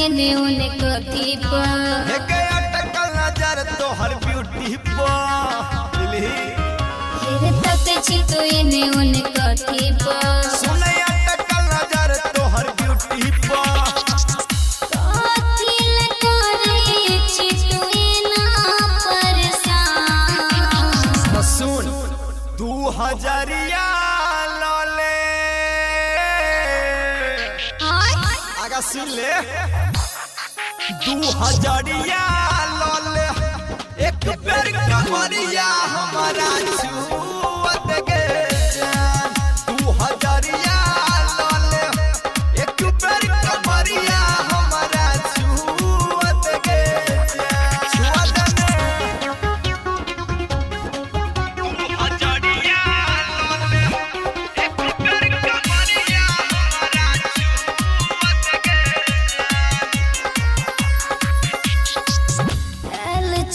एने ओने कथी पर हे के अटकल नजर तोहर ब्यूटी पर हेरे तक छी तू एने ओने कथी पर सुने अटकल नजर तोहर ब्यूटी पर कथी ले करे छी तू एना परेशान सुन 2000 लले आगा सुन ले 2000 लले एक बेर कमरिया हमारा छुअत के जान 2000 लले एक बेर कमरिया हमारा छुअत के जान छुअत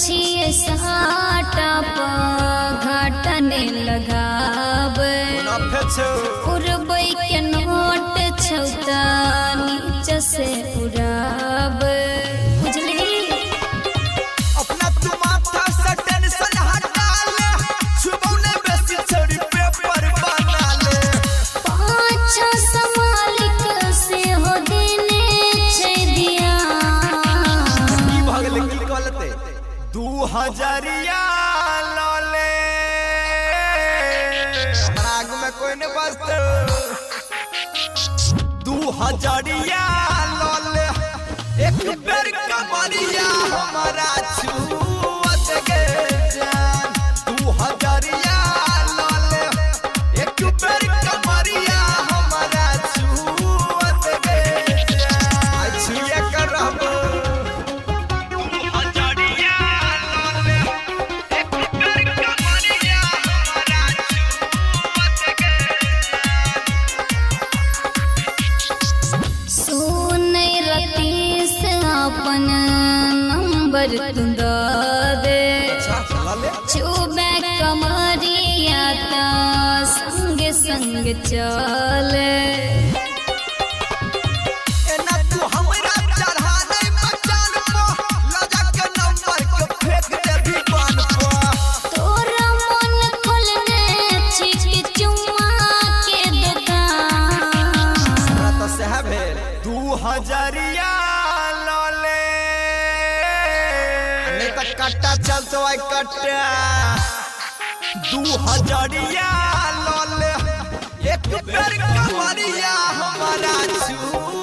छिए साटा पर घाटने लगावे उड़बै के नोट छौता नीचे से उड़ावे बुझली अपना तू माथा से टेंशन हटा ले छुबौने बेसी छोड़ी पेपर बना ले पाछा समालिक से हो देने छै दिया की भगले की कहलते 2000 लले हमरा आगू में कोई नहीं बचते 2000 लले एक बेर कमरिया हमारा छुअत के जान 2000 लले एक बेर कमरिया हमारा छुअत के जान आई छुए कर रहबो अपन नंबर तू दे छुबे कमरिया ता संग संग चले एना तू हमरा चढ़ा नहीं पहचान पो लगा के नंबर के फेंक दे दीवान पो तोरा मन खोलने छिक चुम्मा के दुकान तो साहब 2000 लले नहीं तो कट्टा चलतो आई कट्टा 2000 लले एक बेर कमरिया हमारा छू